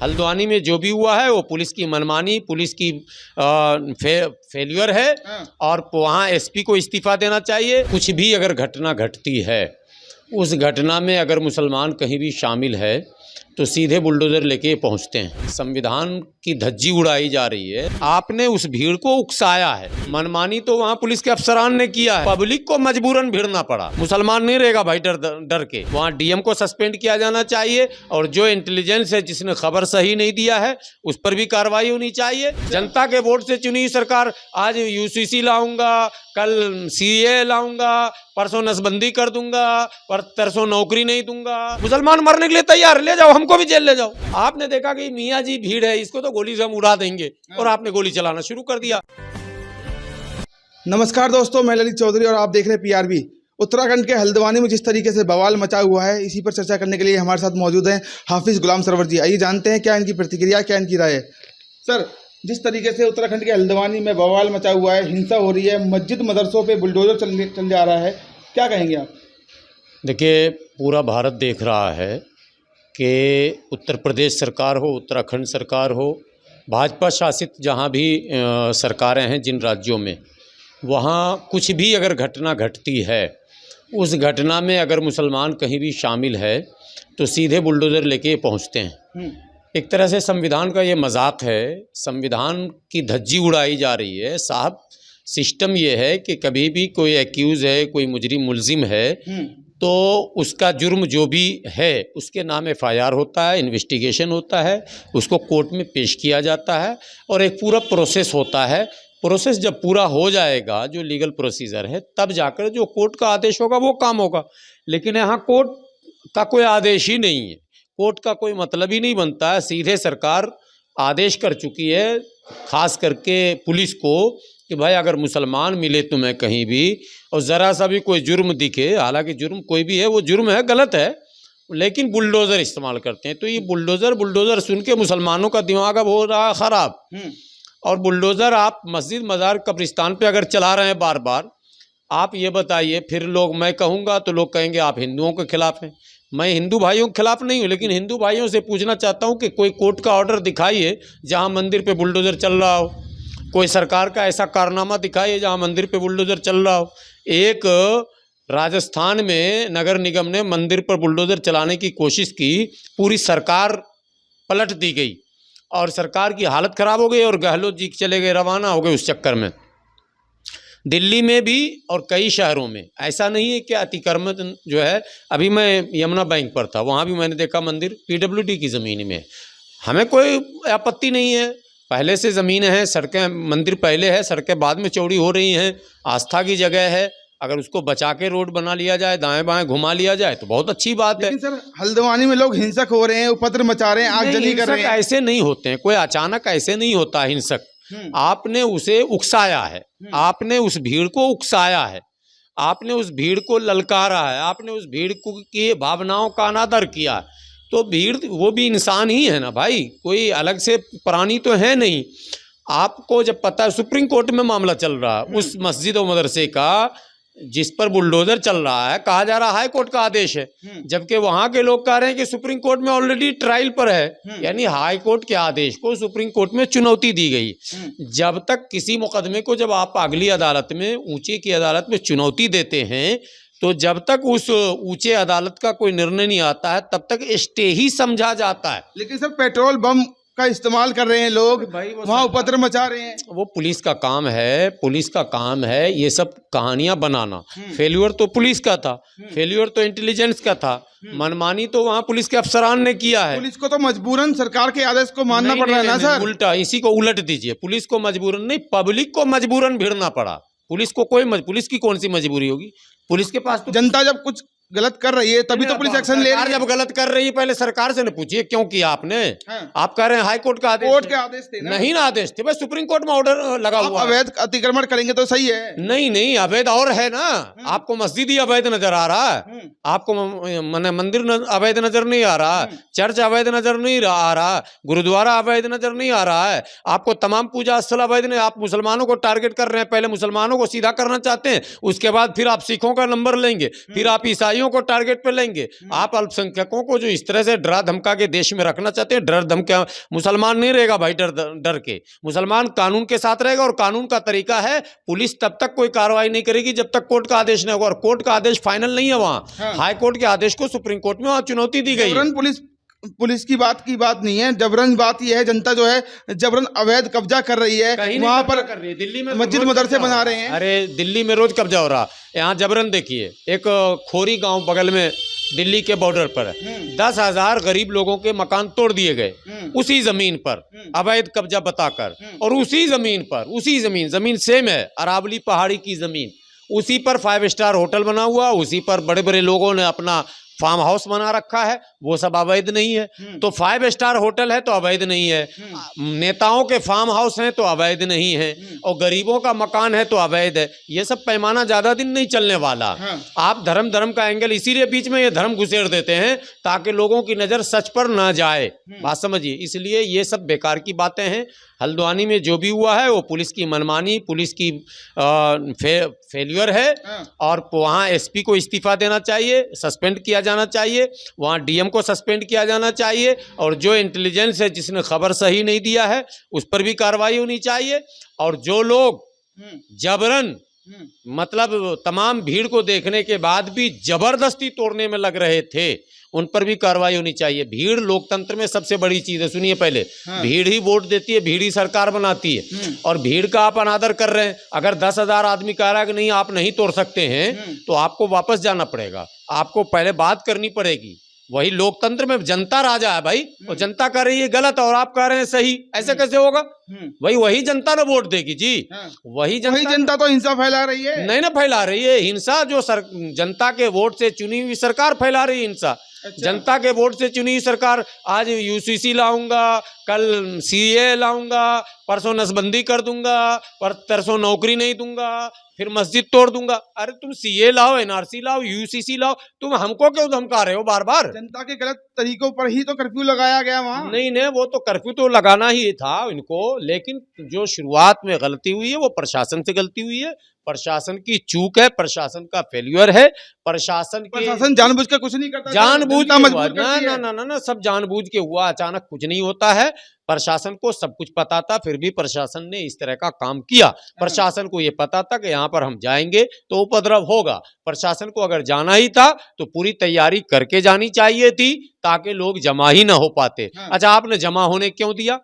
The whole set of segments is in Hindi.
हल्द्वानी में जो भी हुआ है वो पुलिस की मनमानी, पुलिस की फेल्यूर है और वहाँ एसपी को इस्तीफा देना चाहिए। कुछ भी अगर घटना घटती है, उस घटना में अगर मुसलमान कहीं भी शामिल है तो सीधे बुलडोज़र लेके पहुंचते हैं। संविधान की धज्जी उड़ाई जा रही है। आपने उस भीड़ को उकसाया है, मनमानी तो वहाँ पुलिस के अफसरान ने किया है, पब्लिक को मजबूरन भिड़ना पड़ा। मुसलमान नहीं रहेगा भाई डर के। वहाँ डीएम को सस्पेंड किया जाना चाहिए और जो इंटेलिजेंस है जिसने खबर सही नहीं दिया है उस पर भी कार्रवाई होनी चाहिए। जनता के वोट से चुनी सरकार आज यूसीसी लाऊंगा, कल सीए लाऊंगा, परसों नसबंदी कर दूंगा, परसों नौकरी नहीं दूंगा। मुसलमान मरने के लिए तैयार, ले जाओ, हमको भी जेल ले जाओ। आपने देखा कि मियाँ जी भीड़ है, इसको तो गोली से हम उड़ा देंगे और आपने गोली चलाना शुरू कर दिया। नमस्कार दोस्तों, मैं ललित चौधरी और आप देख रहे हैं पीआरबी। उत्तराखंड के हल्द्वानी में जिस तरीके से बवाल मचा हुआ है, इसी पर चर्चा करने के लिए हमारे साथ मौजूद हैं हाफिज गुलाम सरवर जी। आइए जानते हैं क्या इनकी प्रतिक्रिया, क्या इनकी राय है। सर, जिस तरीके से उत्तराखंड के हल्द्वानी में बवाल मचा हुआ है, हिंसा हो रही है, मस्जिद मदरसों पे बुलडोजर चल जा रहा है, क्या कहेंगे आप? देखिए, पूरा भारत देख रहा है कि उत्तर प्रदेश सरकार हो, उत्तराखंड सरकार हो, भाजपा शासित जहाँ भी सरकारें हैं जिन राज्यों में, वहाँ कुछ भी अगर घटना घटती है, उस घटना में अगर मुसलमान कहीं भी शामिल है तो सीधे बुलडोज़र लेके पहुँचते हैं। एक तरह से संविधान का ये मजाक है, संविधान की धज्जी उड़ाई जा रही है। साहब, सिस्टम ये है कि कभी भी कोई एक्यूज़ है, कोई मुजरिम मुलजिम है तो उसका जुर्म जो भी है उसके नाम एफआईआर होता है, इन्वेस्टिगेशन होता है, उसको कोर्ट में पेश किया जाता है और एक पूरा प्रोसेस होता है। प्रोसेस जब पूरा हो जाएगा, जो लीगल प्रोसीजर है, तब जाकर जो कोर्ट का आदेश होगा वो काम होगा। लेकिन यहाँ कोर्ट का कोई आदेश ही नहीं है, कोर्ट का कोई मतलब ही नहीं बनता है। सीधे सरकार आदेश कर चुकी है, खास करके पुलिस को, कि भाई अगर मुसलमान मिले तुम्हें कहीं भी और ज़रा सा भी कोई जुर्म दिखे, हालांकि जुर्म कोई भी है वो जुर्म है, गलत है, लेकिन बुलडोज़र इस्तेमाल करते हैं। तो ये बुलडोज़र सुन के मुसलमानों का दिमाग अब हो रहा ख़राब। और बुलडोज़र आप मस्जिद मज़ार कब्रिस्तान पे अगर चला रहे हैं बार बार, आप ये बताइए, फिर लोग, मैं कहूँगा तो लोग कहेंगे आप हिंदुओं के खिलाफ़ हैं। मैं हिंदू भाइयों के खिलाफ़ नहीं हूँ, लेकिन हिंदू भाइयों से पूछना चाहता हूँ कि कोई कोर्ट का ऑर्डर दिखाइए जहाँ मंदिर पे बुलडोज़र चल रहा हो, कोई सरकार का ऐसा कारनामा दिखाइए जहाँ मंदिर पे बुलडोज़र चल रहा हो। एक राजस्थान में नगर निगम ने मंदिर पर बुलडोज़र चलाने की कोशिश की, पूरी सरकार पलट दी गई और सरकार की हालत ख़राब हो गई और गहलोत जी चले गए, रवाना हो गए उस चक्कर में। दिल्ली में भी और कई शहरों में ऐसा नहीं है कि अतिक्रमण जो है, अभी मैं यमुना बैंक पर था, वहाँ भी मैंने देखा मंदिर पीडब्ल्यूडी की ज़मीन में। हमें कोई आपत्ति नहीं है, पहले से ज़मीनें हैं, सड़कें, मंदिर पहले है, सड़कें बाद में चौड़ी हो रही हैं, आस्था की जगह है, अगर उसको बचा के रोड बना लिया जाए, दाएं बाएं घुमा लिया जाए तो बहुत अच्छी बात है। लेकिन सर, हल्द्वानी में लोग हिंसक हो रहे हैं, उपद्रव मचा रहे हैं, आगजनी कर रहे हैं। ऐसे नहीं होते हैं, कोई अचानक ऐसे नहीं होता हिंसक। आपने उसे उकसाया है, आपने उस भीड़ को उकसाया है, आपने उस भीड़ को ललकारा है, आपने उस भीड़ की भावनाओं का अनादर किया। तो भीड़ वो भी इंसान ही है ना भाई, कोई अलग से प्राणी तो है नहीं। आपको जब पता है सुप्रीम कोर्ट में मामला चल रहा है उस मस्जिद और मदरसे का जिस पर बुलडोज़र चल रहा है, कहा जा रहा हाई कोर्ट का आदेश है, जबकि वहां के लोग कह रहे हैं कि सुप्रीम कोर्ट में ऑलरेडी ट्रायल पर है। यानी हाई कोर्ट के आदेश को सुप्रीम कोर्ट में चुनौती दी गई। जब तक किसी मुकदमे को जब आप अगली अदालत में, ऊंचे की अदालत में चुनौती देते हैं, तो जब तक उस ऊंचे अदालत का कोई निर्णय नहीं आता है तब तक स्टे ही समझा जाता है। लेकिन सर, पेट्रोल बम का इस्तेमाल कर रहे हैं लोग, वहाँ उपद्रव मचा रहे हैं। वो पुलिस का काम है, पुलिस का काम है ये सब कहानियां बनाना। फेल्यूर तो पुलिस का था, फेल्यूर तो इंटेलिजेंस का था, मनमानी तो वहाँ पुलिस के अफसरान ने किया है। पुलिस को तो मजबूरन सरकार के आदेश को मानना पड़ रहा है ना सर। उल्टा, इसी को उलट दीजिए, पुलिस को मजबूरन नहीं, पब्लिक को मजबूरन भिड़ना पड़ा। पुलिस को पुलिस की कौन सी मजबूरी होगी? पुलिस के पास तो जनता जब कुछ गलत कर रही है तभी तो पुलिस एक्शन ले रही है। जब गलत कर रही है पहले सरकार से न पूछिए क्यों किया आपने। आप कह रहे हैं हाई कोर्ट का आदेश, कोर्ट के आदेश थे ना? नहीं ना आदेश थे, बस सुप्रीम कोर्ट में ऑर्डर लगा हुआ। अवैध अतिक्रमण करेंगे तो सही है। नहीं, अवैध और है ना। आपको मस्जिद ही अवैध नजर आ रहा है, आपको मंदिर अवैध नजर नहीं आ रहा, चर्च अवैध नजर नहीं आ रहा, गुरुद्वारा अवैध नजर नहीं आ रहा है, आपको तमाम पूजा स्थल अवैध नहीं। आप मुसलमानों को टारगेट कर रहे हैं, पहले मुसलमानों को सीधा करना चाहते हैं, उसके बाद फिर आप सिखों का नंबर लेंगे, फिर आप ईसाइयों ईसाइयों को टारगेट पे लेंगे, आप अल्पसंख्यकों को जो इस तरह से डरा धमका के देश में रखना चाहते हैं, डर धमका, मुसलमान नहीं रहेगा भाई डर के, मुसलमान कानून के साथ रहेगा। और कानून का तरीका है, पुलिस तब तक कोई कार्रवाई नहीं करेगी जब तक कोर्ट का आदेश नहीं होगा, और कोर्ट का आदेश फाइनल नहीं है वहां। हाई कोर्ट के आदेश को सुप्रीम कोर्ट में वहां चुनौती दी गई है। पुलिस की बात नहीं है, जबरन बात यह है, जनता जो है जबरन अवैध कब्जा कर रही है, वहां पर कर रही है। दिल्ली में मस्जिद मदरसे बना रहे हैं। अरे दिल्ली में रोज कब्जा हो रहा, यहाँ जबरन देखिए, एक खोरी गांव बगल में दिल्ली के बॉर्डर पर 10,000 गरीब लोगों के मकान तोड़ दिए गए उसी जमीन पर अवैध कब्जा बताकर, और उसी जमीन सेम है, अरावली पहाड़ी की जमीन, उसी पर 5 स्टार होटल बना हुआ, उसी पर बड़े बड़े लोगों ने अपना फार्म हाउस बना रखा है, वो सब अवैध नहीं है। तो 5 स्टार होटल है तो अवैध नहीं है, नेताओं के फार्म हाउस हैं तो अवैध नहीं है, और गरीबों का मकान है तो अवैध है। ये सब पैमाना ज्यादा दिन नहीं चलने वाला। आप धर्म का एंगल इसीलिए बीच में ये धर्म घुसेड़ देते हैं ताकि लोगों की नजर सच पर ना जाए, बात समझिए। इसलिए ये सब बेकार की बातें हैं। हल्द्वानी में जो भी हुआ है वो पुलिस की मनमानी, पुलिस की फेल्यूर है, और वहाँ एसपी को इस्तीफा देना चाहिए, सस्पेंड किया जाना चाहिए, वहाँ डीएम को सस्पेंड किया जाना चाहिए, और जो इंटेलिजेंस है जिसने खबर सही नहीं दिया है उस पर भी कार्रवाई होनी चाहिए। और जो लोग जबरन मतलब तमाम भीड़ को देखने के बाद भी जबरदस्ती तोड़ने में लग रहे थे, उन पर भी कार्रवाई होनी चाहिए। भीड़ लोकतंत्र में सबसे बड़ी चीज है, सुनिए पहले। भीड़ ही वोट देती है, भीड़ ही सरकार बनाती है, और भीड़ का आप अनादर कर रहे हैं। अगर 10,000 आदमी कह रहा है कि नहीं आप नहीं तोड़ सकते हैं, तो आपको वापस जाना पड़ेगा, आपको पहले बात करनी पड़ेगी। वही लोकतंत्र में जनता राजा है भाई, और जनता कह रही है गलत और आप कह रहे हैं सही, ऐसे कैसे होगा? वही जनता ना वोट देगी जी। वही जनता तो हिंसा फैला रही है। नहीं ना फैला रही है हिंसा, जो जनता के वोट से चुनी हुई सरकार फैला रही है हिंसा। अच्छा। जनता के वोट से चुनी हुई सरकार, आज यूसीसी लाऊंगा, कल सीए लाऊंगा, परसों नसबंदी कर दूंगा, परसों नौकरी नहीं दूंगा, फिर मस्जिद तोड़ दूंगा। अरे तुम सीए लाओ, एनआरसी लाओ, यूसीसी लाओ, तुम हमको क्यों धमका रहे हो बार बार? जनता के गलत तरीकों पर ही तो कर्फ्यू लगाया गया वहाँ। नहीं, वो तो कर्फ्यू तो लगाना ही था इनको, लेकिन जो शुरुआत में गलती हुई है वो प्रशासन से गलती हुई है, प्रशासन की चूक है, प्रशासन का फेल्यूर है। प्रशासन जानबूझ के कुछ नहीं करता, जानबूझ के हुआ ना, सब जानबूझ के हुआ, अचानक कुछ नहीं होता है। प्रशासन को सब कुछ पता था, फिर भी प्रशासन ने इस तरह का काम किया। प्रशासन को ये पता था कि यहाँ पर हम जाएंगे तो उपद्रव होगा। प्रशासन को अगर जाना ही था तो पूरी तैयारी करके जानी चाहिए थी, ताकि लोग जमा ही ना हो पाते। अच्छा, आपने जमा होने क्यों दिया?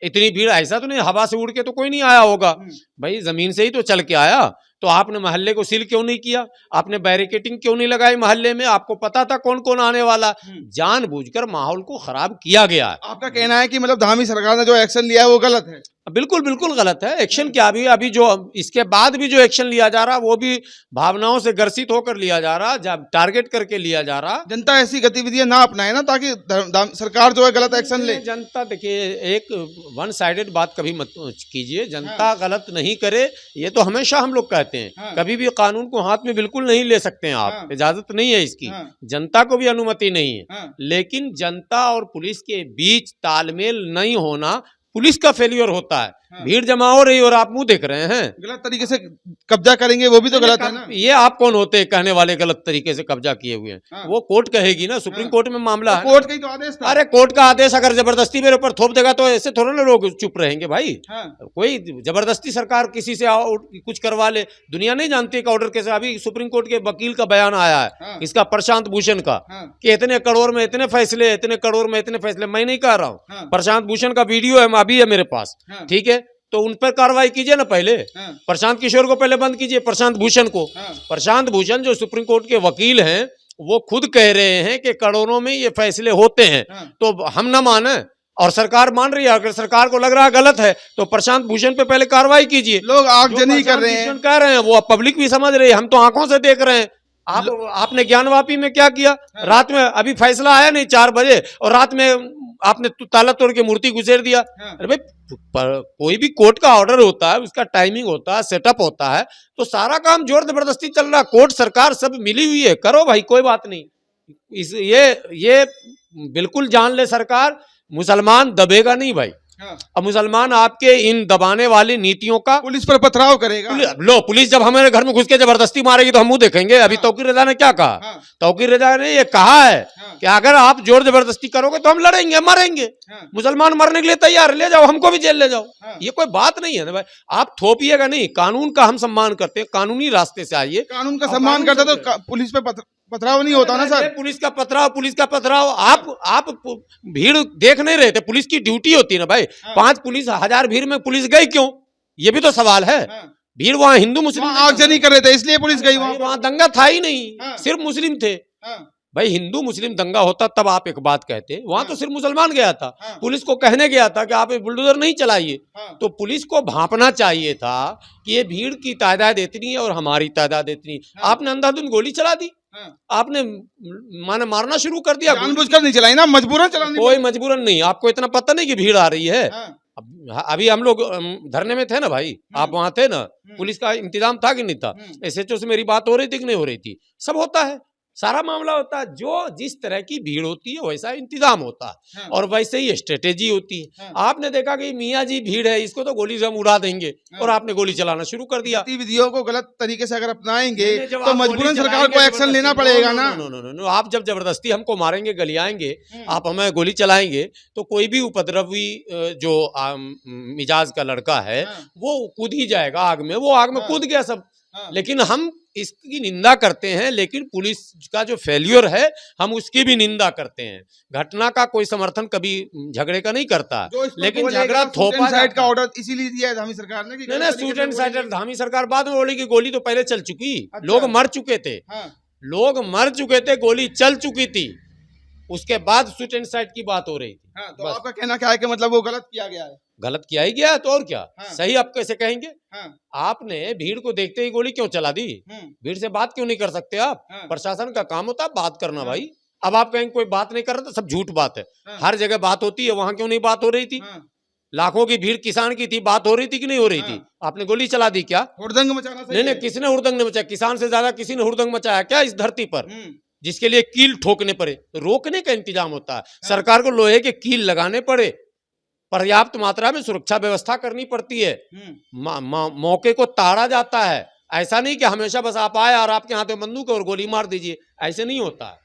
इतनी भीड़, ऐसा तो नहीं हवा से उड़ के तो कोई नहीं आया होगा भाई, जमीन से ही तो चल के आया। तो आपने मोहल्ले को सील क्यों नहीं किया? आपने बैरिकेटिंग क्यों नहीं लगाई मोहल्ले में? आपको पता था कौन कौन आने वाला। जानबूझकर माहौल को खराब किया गया है। आपका कहना है कि मतलब धामी सरकार ने जो एक्शन लिया है वो गलत है? बिल्कुल बिल्कुल गलत है। एक्शन क्या, अभी जो इसके बाद भी जो एक्शन लिया जा रहा वो भी भावनाओं से ग्रसित होकर लिया जा रहा, जब टारगेट करके लिया जा रहा। जनता ऐसी गतिविधियां ना अपनाए ना, ताकि सरकार जो है गलत एक्शन ले। जनता देखिए, एक वन साइडेड बात कभी मत कीजिए। जनता गलत नहीं करे, ये तो हमेशा हम लोग कहते हैं। कभी भी कानून को हाथ में बिल्कुल नहीं ले सकते हैं आप, इजाजत नहीं है इसकी, जनता को भी अनुमति नहीं है। लेकिन जनता और पुलिस के बीच तालमेल नहीं होना पुलिस का फेलियर होता है। भीड़ जमा हो रही और आप मुंह देख रहे हैं, गलत तरीके से कब्जा करेंगे, वो भी तो गलत है ना। ये आप कौन होते हैं कहने वाले गलत तरीके से कब्जा किए हुए हैं? वो कोर्ट कहेगी ना, सुप्रीम कोर्ट में मामला है। कोर्ट का ही तो आदेश था। अरे कोर्ट का आदेश अगर जबरदस्ती मेरे ऊपर थोप देगा तो ऐसे थोड़ा ना लोग चुप रहेंगे भाई। कोई जबरदस्ती सरकार किसी से कुछ करवा ले, दुनिया नहीं जानती का ऑर्डर कैसे। अभी सुप्रीम कोर्ट के वकील का बयान आया है, इसका प्रशांत भूषण का, कि इतने करोड़ में इतने फैसले, इतने करोड़ में इतने फैसले। मैं नहीं कह रहा हूँ, प्रशांत भूषण का वीडियो है, अभी है मेरे पास, ठीक है? तो उन पर कार्रवाई कीजिए ना पहले। प्रशांत किशोर को पहले बंद कीजिए, प्रशांत भूषण को। प्रशांत भूषण जो सुप्रीम कोर्ट के वकील हैं, वो खुद कह रहे हैं कि करोड़ों में ये फैसले होते हैं, तो हम ना माने, और सरकार मान रही है। अगर सरकार को लग रहा है गलत है तो प्रशांत भूषण पे पहले कार्रवाई कीजिए। लोग आगजनी कर रहे हैं, कह रहे हैं, वो पब्लिक भी समझ रही है, हम तो आंखों से देख रहे हैं। आपने ज्ञानवापी में क्या किया? रात में, अभी फैसला आया नहीं 4 बजे, और रात में आपने ताला तोड़ के मूर्ति घुसेड़ दिया। अरे भाई, कोई भी कोर्ट का ऑर्डर होता है, उसका टाइमिंग होता है, सेटअप होता है, तो सारा काम जोर जबरदस्ती चल रहा है। कोर्ट सरकार सब मिली हुई है, करो भाई, कोई बात नहीं। ये बिल्कुल जान ले सरकार, मुसलमान दबेगा नहीं भाई। हाँ। अब मुसलमान आपके इन दबाने वाली नीतियों का पुलिस पर पथराव करेगा। लो, पुलिस जब हमारे घर में घुस के जबरदस्ती मारेगी तो हम मुंह देखेंगे। अभी हाँ। तौकीर रजा ने क्या कहा? हाँ। तौकीर रजा ने ये कहा है हाँ। कि अगर आप जोर जबरदस्ती करोगे तो हम लड़ेंगे, मरेंगे। हाँ। मुसलमान मरने के लिए तैयार, ले जाओ, हमको भी जेल ले जाओ। हाँ। ये कोई बात नहीं है ना भाई, आप थोपिएगा नहीं। कानून का हम सम्मान करते हैं, कानूनी रास्ते से आइए। कानून का सम्मान करता तो पुलिस पे पथराव नहीं होता ना सर। पुलिस का पथराव आप भीड़ देख नहीं रहे थे, पुलिस की ड्यूटी होती है ना भाई। हाँ। 5 पुलिस, 1000 भीड़ में पुलिस गई क्यों? ये भी तो सवाल है। हाँ। भीड़ वहां हिंदू मुस्लिम आगजनी कर रहे थे इसलिए पुलिस गई वहां दंगा था ही नहीं। हाँ। सिर्फ मुस्लिम थे। हाँ। भाई हिंदू मुस्लिम दंगा होता तब आप एक बात कहते, वहां तो सिर्फ मुसलमान गया था। हाँ। पुलिस को कहने गया था कि आप बुलडोजर नहीं चलाइए। हाँ। तो पुलिस को भांपना चाहिए था कि ये भीड़ की तादाद इतनी है और हमारी तादाद इतनी। हाँ। आपने अंधाधुंध गोली चला दी। हाँ। आपने मारना शुरू कर दिया। जानबूझकर नहीं चलाई ना, मजबूरन चलानी। कोई मजबूरन नहीं। आपको इतना पता नहीं कि भीड़ आ रही है। हाँ। अभी हम लोग धरने में थे ना भाई, आप वहां थे ना, पुलिस का इंतजाम था कि नहीं था? एसएचओ से मेरी बात हो रही थी कि नहीं हो रही थी? सब होता है, सारा मामला होता है। जो जिस तरह की भीड़ होती है वैसा इंतजाम होता है। हाँ। और वैसे ही स्ट्रेटेजी होती है। हाँ। आपने देखा कि मियाँ जी भीड़ है, इसको तो गोली से हम उड़ा देंगे। हाँ। और आपने गोली चलाना शुरू कर दिया। गतिविधियों को गलत तरीके से अगर अपनाएंगे जब तो आप मजबूरन गोली सरकार को चलाएंगे, एक्शन लेना जबरदस्ती- पड़ेगा ना। नो, आप जब जबरदस्ती हमको मारेंगे, गलियाएंगे, आप हमें गोली चलाएंगे, तो कोई भी उपद्रवी जो मिजाज का लड़का है हाँ। वो कूद ही जाएगा आग में। वो आग में हाँ। कूद गया सब। हाँ। लेकिन हम इसकी निंदा करते हैं, लेकिन पुलिस का जो फेल्यूर है हम उसकी भी निंदा करते हैं। घटना का कोई समर्थन कभी झगड़े का नहीं करता, लेकिन झगड़ा थोपा साइड का ऑर्डर इसीलिए दिया है धामी सरकार ने। नहीं, स्टूडेंट साइड धामी सरकार बाद में बोली कि गोली तो पहले चल चुकी। अच्छा। लोग मर चुके थे। हाँ। लोग मर चुके थे, गोली चल चुकी थी, उसके बाद स्टूडेंट साइड की बात हो रही थी। हाँ, तो आपका कहना क्या है कि मतलब वो गलत किया गया है? गलत किया ही गया है, तो और क्या। हाँ। सही आप कैसे कहेंगे? हाँ। आपने भीड़ को देखते ही गोली क्यों चला दी? भीड़ से बात क्यों नहीं कर सकते आप? हाँ। प्रशासन का काम होता है बात करना। हाँ। भाई अब आप कहेंगे कोई बात नहीं कर रहा, तो सब झूठ बात है। हाँ। हर जगह बात होती है, वहां क्यों नहीं बात हो रही थी? हाँ। लाखों की भीड़ किसान की थी, बात हो रही थी कि नहीं हो रही थी? आपने गोली चला दी क्या? हुड़दंग मचाना सही नहीं, है। किसने हुड़दंग नहीं मचाया? किसान से ज्यादा किसी ने हुड़दंग मचाया क्या इस धरती पर? जिसके लिए कील ठोकने पड़े, रोकने का इंतजाम होता है। सरकार को लोहे के कील लगाने पड़े, पर्याप्त मात्रा में सुरक्षा व्यवस्था करनी पड़ती है। मौके को ताड़ा जाता है। ऐसा नहीं कि हमेशा बस आप आए और आपके हाथ में बंदूक और गोली मार दीजिए, ऐसे नहीं होता है।